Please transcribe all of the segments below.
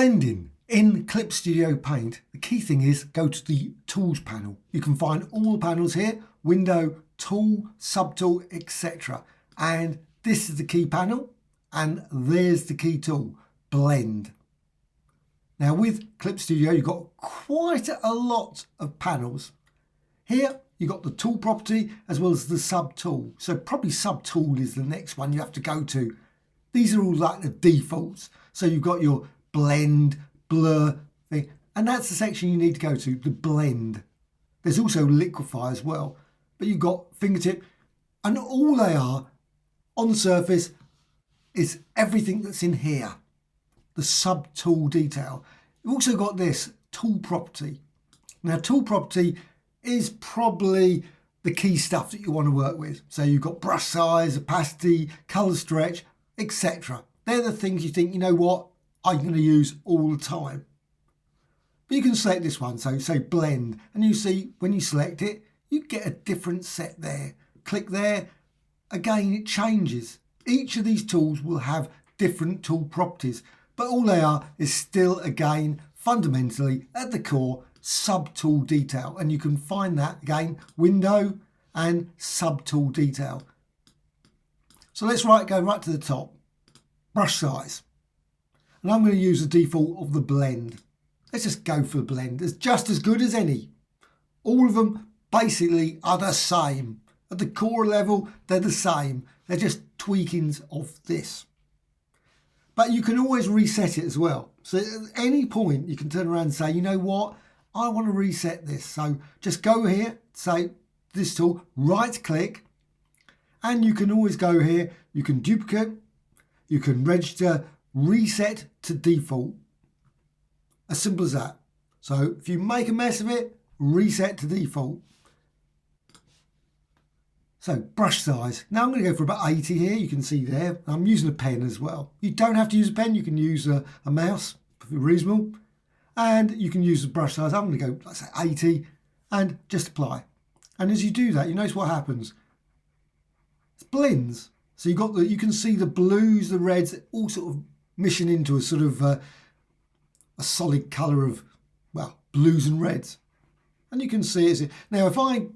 Blending. In Clip Studio Paint, the key thing is go to the Tools panel. You can find all the panels here, Window, Tool, Subtool, etc. And this is the key panel, and there's the key tool, Blend. Now with Clip Studio, you've got quite a lot of panels. Here, you've got the Tool property as well as the Subtool. So probably Subtool is the next one you have to go to. These are all like the defaults. So you've got your Blend, Blur thing, and that's the section you need to go to, the Blend. There's also Liquify as well, but you've got Fingertip, and all they are on the surface is everything that's in here, the Subtool detail. You've also got this Tool property. Now Tool property is probably the key stuff that you want to work with. So you've got brush size, opacity, color stretch, etc. They're the things you think, you know what, I'm going to use all the time. But you can select this one, so say Blend, and you see when you select it, you get a different set there. Click there, again it changes. Each of these tools will have different tool properties, but all they are is still, again, fundamentally at the core, Subtool detail. And you can find that again, Window and Subtool detail. So let's go right to the top, brush size. And I'm going to use the default of the Blend. Let's just go for the Blend. It's just as good as any. All of them basically are the same. At the core level, they're the same. They're just tweakings of this. But you can always reset it as well. So at any point, you can turn around and say, you know what? I want to reset this. So just go here, say this tool, right click, and you can always go here. You can duplicate, you can register, reset to default. As simple as that. So if you make a mess of it, reset to default. So brush size. Now I'm going to go for about 80 here. You can see there. I'm using a pen as well. You don't have to use a pen. You can use a mouse if you're reasonable. And you can use the brush size. I'm going to go, let's say 80 and just apply. And as you do that, you notice what happens. It blends. So you can see the blues, the reds, all sort of mission into a sort of a solid colour of, well, blues and reds. And you can see it. Now if I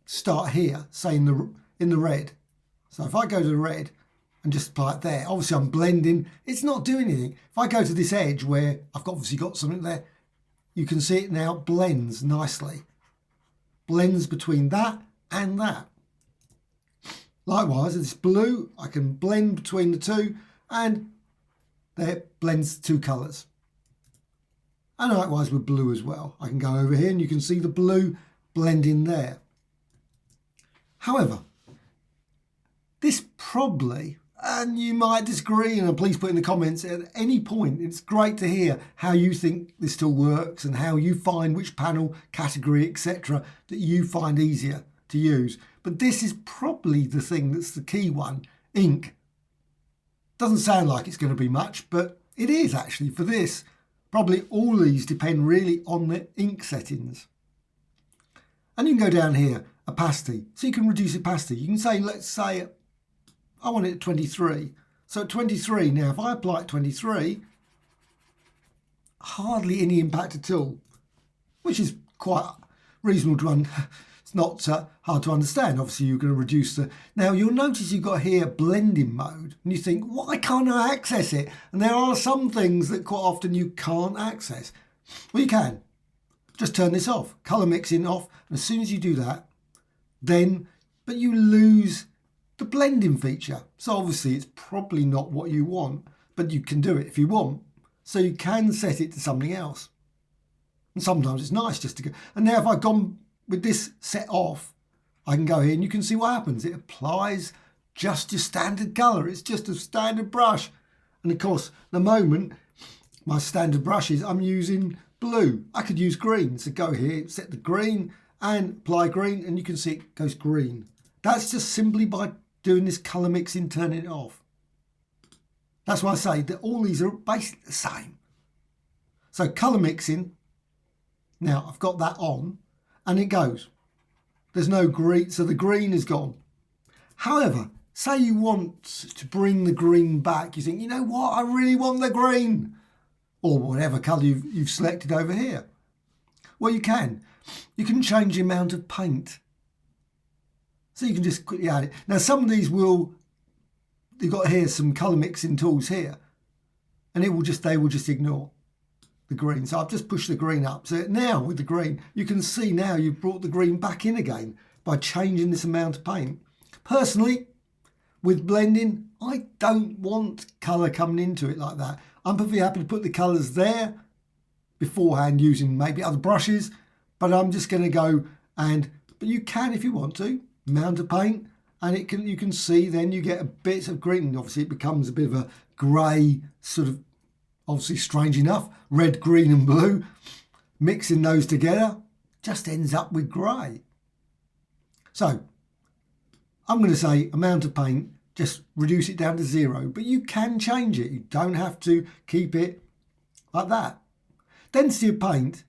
start here, say in the red, so if I go to the red and just apply it there, obviously I'm blending, it's not doing anything. If I go to this edge where I've obviously got something there, you can see it now blends nicely. Blends between that and that. Likewise, this blue, I can blend between the two, and there it blends two colours. And likewise with blue as well. I can go over here and you can see the blue blend in there. However, this probably, and you might disagree, and please put in the comments at any point, it's great to hear how you think this tool works and how you find which panel, category, etc. that you find easier to use. But this is probably the thing that's the key one, ink. Doesn't sound like it's going to be much, but it is actually for this. Probably all these depend really on the ink settings. And you can go down here, opacity. So you can reduce opacity. You can say, let's say, I want it at 23. So at 23, now if I apply at 23, hardly any impact at all, which is quite reasonable to it's not hard to understand. Obviously, you're going to reduce the... Now, you'll notice you've got here blending mode, and you think, why can't I access it? And there are some things that quite often you can't access. Well, you can. Just turn this off. Colour mixing off. And as soon as you do that, but you lose the blending feature. So obviously, it's probably not what you want, but you can do it if you want. So you can set it to something else. And sometimes it's nice just to go... And now if I've gone with this set off, I can go here and you can see what happens. It applies just your standard colour. It's just a standard brush. And of course, at the moment, my standard brushes, I'm using blue. I could use green. So go here, set the green and apply green, and you can see it goes green. That's just simply by doing this colour mixing, turning it off. That's why I say that all these are basically the same. So colour mixing, now I've got that on, and it goes. There's no green, so the green is gone. However, say you want to bring the green back. You think, you know what, I really want the green. or whatever colour you've selected over here. Well, you can change the amount of paint. So you can just quickly add it. Now some of these you've got here some colour mixing tools here, and they will just ignore the green. So I've just pushed the green up. So now with the green, you can see now you've brought the green back in again by changing this amount of paint. Personally, with blending, I don't want colour coming into it like that. I'm perfectly happy to put the colours there beforehand using maybe other brushes, but I'm just going to go but you can, if you want to, amount of paint, and you can see then you get a bit of green. Obviously it becomes a bit of a grey sort of, obviously strange enough, red, green and blue. Mixing those together just ends up with grey. So I'm going to say amount of paint, just reduce it down to 0, but you can change it. You don't have to keep it like that. Density of paint.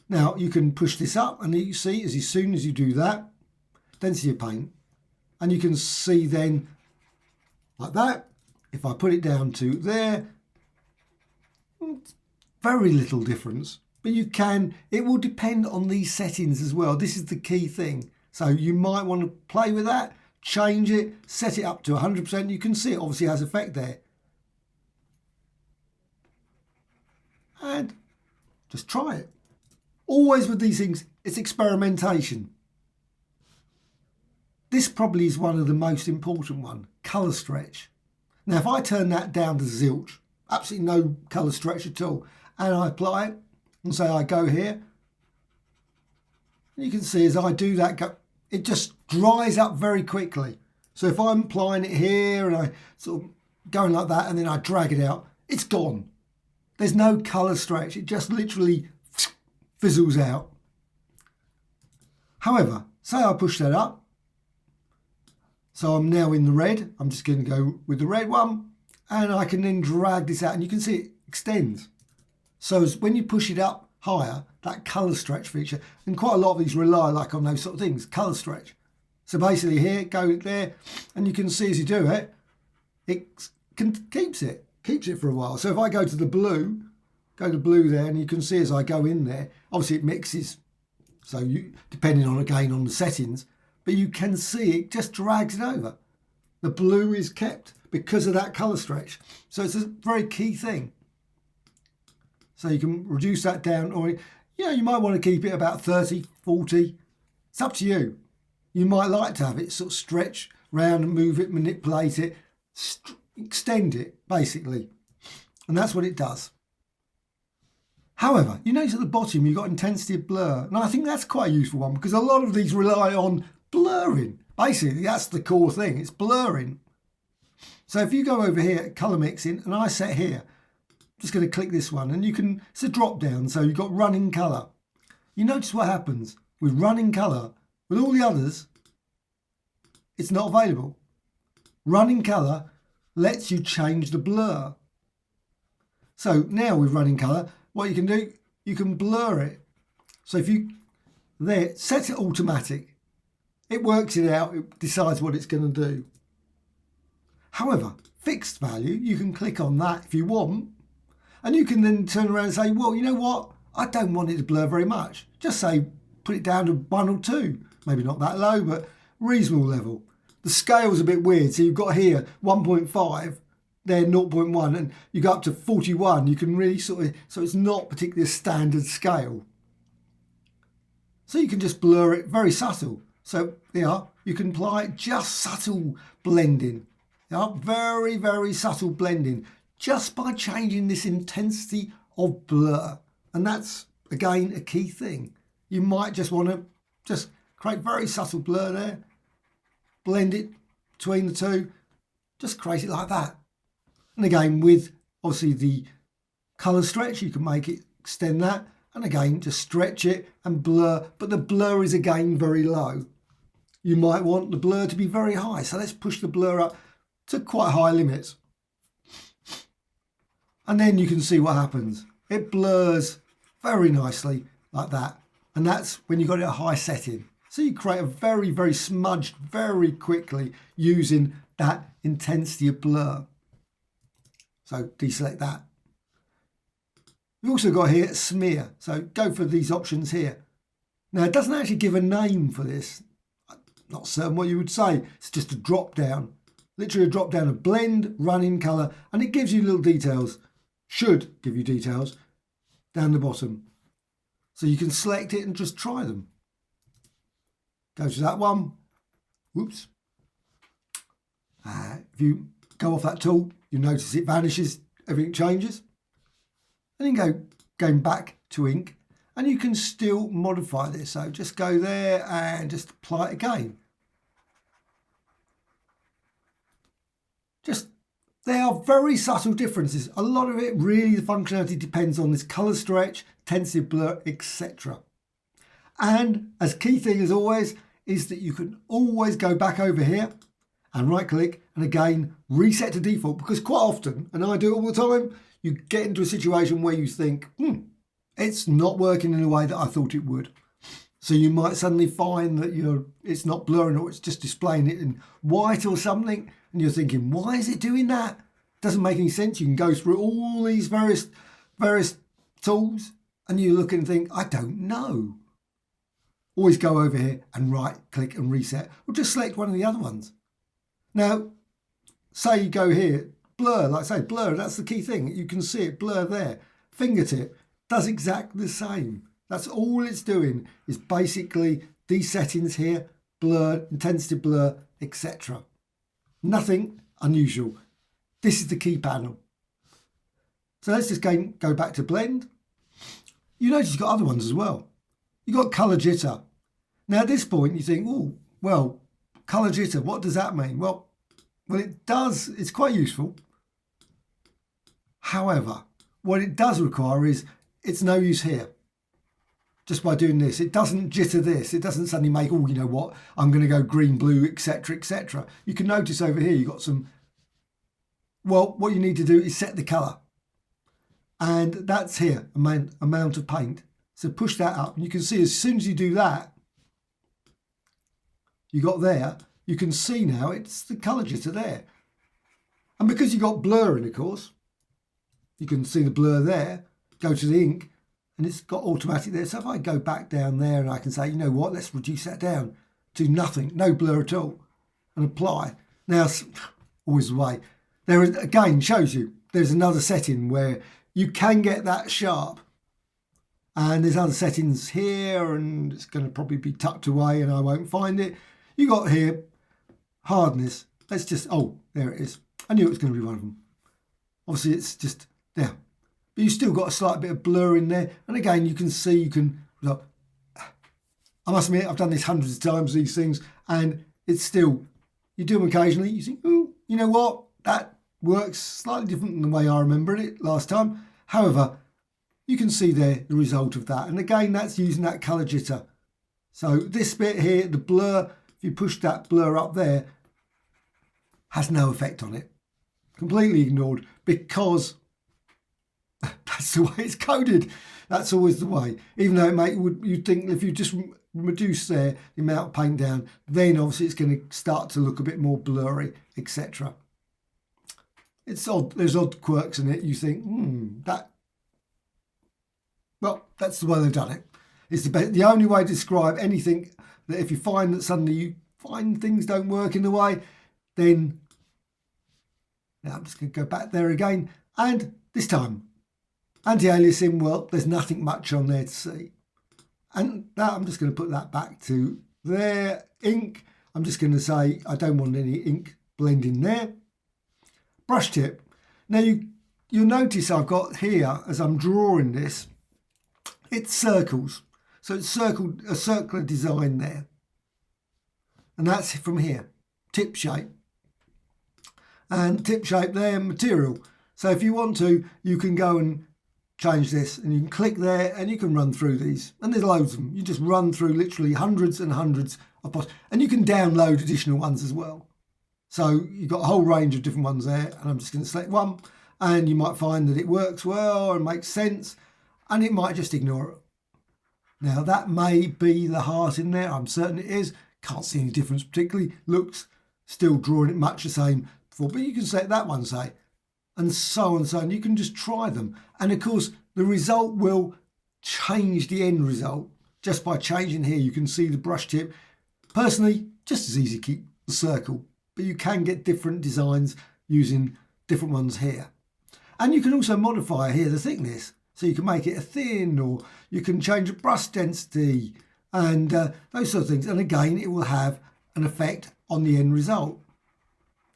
Now you can push this up, and you see as soon as you do that, density of paint, and you can see then like that. If I put it down to there, very little difference, but it will depend on these settings as well. This is the key thing. So you might want to play with that, change it, set it up to 100%. You can see it obviously has effect there. And just try it. Always with these things, it's experimentation. This probably is one of the most important one, colour stretch. Now if I turn that down to zilch, absolutely no colour stretch at all, and I apply it, and say I go here, and you can see as I do that, it just dries up very quickly. So if I'm applying it here and I sort of going like that and then I drag it out, it's gone. There's no colour stretch. It just literally fizzles out. However, say I push that up. So I'm now in the red. I'm just going to go with the red one, and I can then drag this out, and you can see it extends. So when you push it up higher, that colour stretch feature, and quite a lot of these rely on those sort of things, colour stretch. So basically here, go there, and you can see as you do it, it keeps it for a while. So if I go to the blue, go to blue there, and you can see as I go in there, obviously it mixes. So depending on the settings, but you can see it just drags it over. The blue is kept because of that colour stretch. So it's a very key thing. So you can reduce that down, or you might want to keep it about 30, 40. It's up to you. You might like to have it sort of stretch round and move it, manipulate it, extend it basically. And that's what it does. However, you notice at the bottom you've got intensity of blur. And I think that's quite a useful one because a lot of these rely on blurring. Basically, that's the core thing. It's blurring. So if you go over here, colour mixing, and I set here, just going to click this one, and it's a drop down, so you've got running colour. You notice what happens with running colour. With all the others, it's not available. Running colour lets you change the blur. So now with running colour, what you can do, you can blur it. So if you set it automatic, it works it out, it decides what it's going to do. However, fixed value, you can click on that if you want, and you can then turn around and say, well, you know what? I don't want it to blur very much. Just say, put it down to 1 or 2. Maybe not that low, but reasonable level. The scale's a bit weird. So you've got here 1.5, there 0.1, and you go up to 41. You can really so it's not particularly a standard scale. So you can just blur it, very subtle. So you can apply just subtle blending. Very, very subtle blending, just by changing this intensity of blur. And that's, again, a key thing. You might just want to just create very subtle blur there, blend it between the two, just create it like that. And again, with obviously the colour stretch, you can make it, extend that, and again, just stretch it and blur, but the blur is again very low. You might want the blur to be very high, so let's push the blur up to quite high limits. And then you can see what happens. It blurs very nicely like that. And that's when you've got it at a high setting. So you create a very, very smudged very quickly using that intensity of blur. So deselect that. We've also got here smear, so go for these options here. Now it doesn't actually give a name for this, I'm not certain what you would say, it's just a drop down, literally a drop down of blend, run in colour, and it gives you little details, should give you details down the bottom. So you can select it and just try them. Go to that one, whoops. If you go off that tool, you'll notice it vanishes, everything changes. And then going back to ink, and you can still modify this. So just go there and just apply it again. They are very subtle differences. A lot of it really, the functionality depends on this colour stretch, intensive blur, etc. And as key thing as always is that you can always go back over here and right click and again reset to default, because quite often, and I do it all the time, you get into a situation where you think, it's not working in a way that I thought it would. So you might suddenly find that it's not blurring, or it's just displaying it in white or something, and you're thinking, why is it doing that? Doesn't make any sense. You can go through all these various tools and you look and think, I don't know. Always go over here and right click and reset, or just select one of the other ones. Now, say you go here, blur, like I say, blur, that's the key thing. You can see it, blur there. Fingertip does exactly the same. That's all it's doing, is basically these settings here, blur, intensity blur, etc. Nothing unusual. This is the key panel. So let's just go back to blend. You notice you've got other ones as well. You've got colour jitter. Now at this point you think, oh, well, colour jitter, what does that mean? Well, it does, it's quite useful. However, what it does require is, it's no use here. Just by doing this, it doesn't jitter this. It doesn't suddenly make, oh, you know what, I'm going to go green, blue, etc., etc. You can notice over here you've got some, well, what you need to do is set the colour. And that's here, amount of paint. So push that up. And you can see as soon as you do that, you got there, you can see now it's the colour jitter there. And because you got blur in, of course, you can see the blur there, go to the ink, and it's got automatic there. So if I go back down there and I can say, you know what, let's reduce that down to nothing, no blur at all, and apply. Now, always the way. There is, again, shows you there's another setting where you can get that sharp. And there's other settings here, and it's going to probably be tucked away and I won't find it. You got here, hardness. Let's just, oh, there it is. I knew it was going to be one of them. Obviously, it's just there. But you still got a slight bit of blur in there. And again, you can see, you can, look, I must admit, I've done this hundreds of times, these things, and it's still, you do them occasionally, you think, oh, you know what, that works slightly different than the way I remembered it last time. However, you can see there the result of that. And again, that's using that colour jitter. So this bit here, the blur, if you push that blur up there, has no effect on it. Completely ignored, because that's the way it's coded. That's always the way. Even though you'd think if you just reduce there the amount of paint down, then obviously it's going to start to look a bit more blurry, etc. It's odd. There's odd quirks in it. You think, well, that's the way they've done it. It's the only way to describe anything, that if you find that suddenly you find things don't work in the way, then now I'm just going to go back there again. And this time, anti-aliasing, well, there's nothing much on there to see. And that, I'm just going to put that back to there. Ink, I'm just going to say I don't want any ink blending there. Brush tip. Now you'll notice I've got here, as I'm drawing this, it's circles. So it's a circular design there. And that's from here, tip shape. And tip shape there, material. So if you want to, you can go and change this, and you can click there and you can run through these. And there's loads of them. You just run through literally hundreds and hundreds of pots. And you can download additional ones as well. So you've got a whole range of different ones there. And I'm just going to select one. And you might find that it works well and makes sense. And it might just ignore it. Now that may be the heart in there. I'm certain it is. Can't see any difference particularly. Looks still drawing it much the same before. But you can set that one, say. And so on and so on. You can just try them. And of course, the result will change the end result. Just by changing here, you can see the brush tip. Personally, just as easy to keep the circle, but you can get different designs using different ones here. And you can also modify here the thickness. So you can make it a thin, or you can change the brush density and those sort of things. And again, it will have an effect on the end result,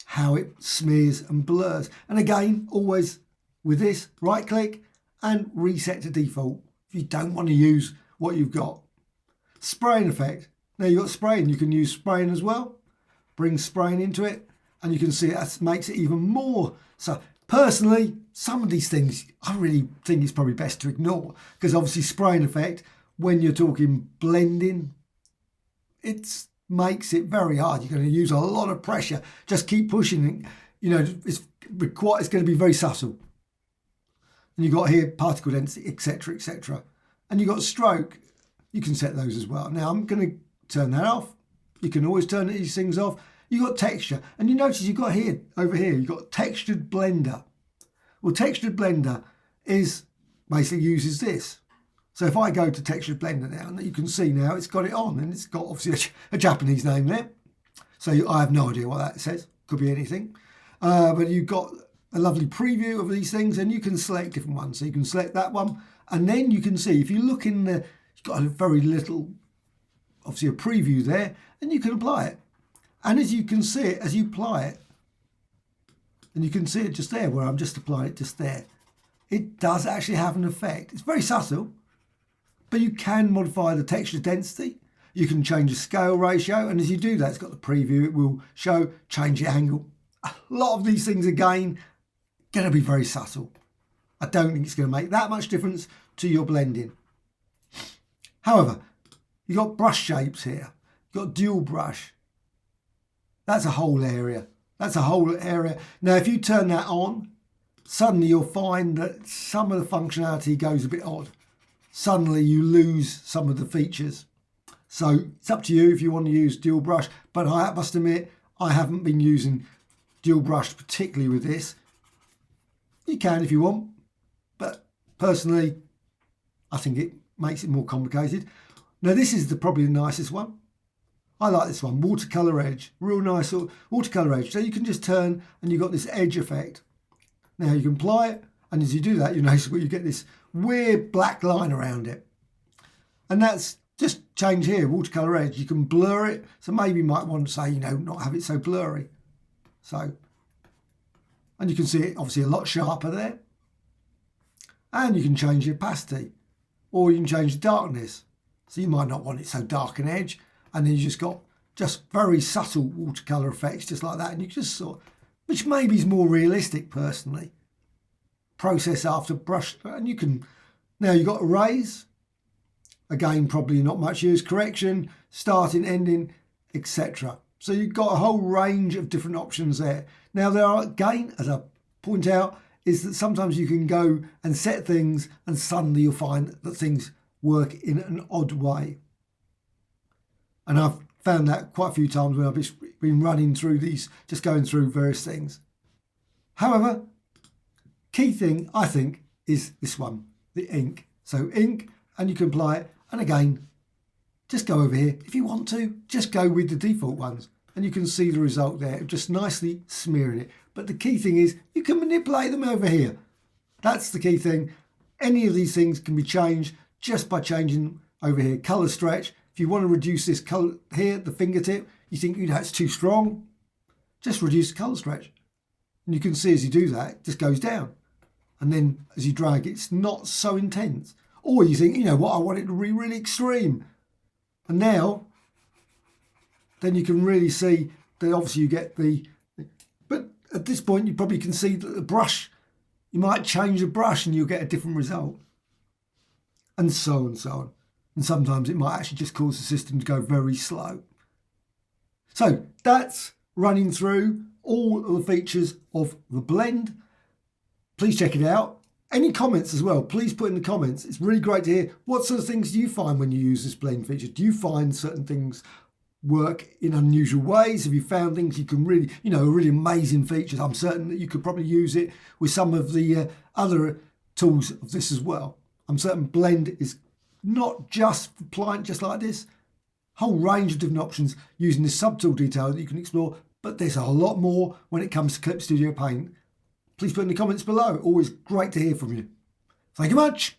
how it smears and blurs. And again, always with this, right click and reset to default if you don't want to use what you've got. Spraying effect. Now you've got spraying, you can use spraying as well. Bring spraying into it and you can see that makes it even more. So personally, some of these things I really think it's probably best to ignore, because obviously spraying effect, when you're talking blending, it makes it very hard. You're going to use a lot of pressure. Just keep pushing it. You know, it's going to be very subtle. And you've got here particle density, etc., etc. And you've got stroke. You can set those as well. Now I'm going to turn that off. You can always turn these things off. You've got texture. And you notice you've got here, over here, you've got textured blender. Well, textured blender basically uses this. So if I go to textured blender now, and you can see now it's got it on, and it's got obviously a Japanese name there. So I have no idea what that says. Could be anything. But you've got a lovely preview of these things, and you can select different ones. So you can select that one, and then you can see, if you look in the, you've got a very little, obviously a preview there, and you can apply it. And as you can see it, as you apply it, and you can see it just there, where I'm just applying it just there, it does actually have an effect. It's very subtle, but you can modify the texture density. You can change the scale ratio, and as you do that, it's got the preview, it will show, change the angle. A lot of these things, again, going to be very subtle. I don't think it's going to make that much difference to your blending. However, you've got brush shapes here. You've got dual brush. That's a whole area. That's a whole area. Now, if you turn that on, suddenly you'll find that some of the functionality goes a bit odd. Suddenly you lose some of the features. So it's up to you if you want to use dual brush, but I must admit, I haven't been using dual brush particularly with this. You can if you want, but personally, I think it makes it more complicated. Now this is probably the nicest one. I like this one, watercolor edge, real nice watercolor edge. So you can just turn and you've got this edge effect. Now you can apply it, and as you do that, you notice where you get this weird black line around it. And that's just change here, watercolor edge. You can blur it. So maybe you might want to say, you know, not have it so blurry. So, and you can see it obviously a lot sharper there. And you can change the opacity, or you can change the darkness. So you might not want it so dark an edge. And then you just got very subtle watercolor effects, just like that. And you just sort of, which maybe is more realistic personally. Process after brush, and you can, now you've got erase. Again, probably not much use. Correction, starting, ending, etc. So you've got a whole range of different options there. Now there are, again, as I point out, is that sometimes you can go and set things and suddenly you'll find that things work in an odd way. And I've found that quite a few times when I've been running through these, just going through various things. However, key thing, I think, is this one, the ink. So ink, and you can apply it. And again, just go over here. If you want to, just go with the default ones. And you can see the result there, just nicely smearing it. But the key thing is, you can manipulate them over here. That's the key thing. Any of these things can be changed just by changing over here. Color stretch. If you want to reduce this color here, the fingertip, you think, you know, it's too strong, just reduce the color stretch. And you can see as you do that, it just goes down. And then as you drag, it's not so intense. Or you think, you know what, I want it to be really extreme. And now, then you can really see that obviously you get but at this point you probably can see that the brush, you might change the brush and you'll get a different result. And so on and so on. And sometimes it might actually just cause the system to go very slow. So that's running through all of the features of the blend. Please check it out. Any comments as well, please put in the comments. It's really great to hear what sort of things do you find when you use this blend feature. Do you find certain things work in unusual ways? Have you found things you can really, you know, really amazing features? I'm certain that you could probably use it with some of the other tools of this as well. I'm certain Blend is not just for Pliant, just like this. Whole range of different options using this subtool detail that you can explore, but there's a lot more when it comes to Clip Studio Paint. Please put in the comments below. Always great to hear from you. Thank you much.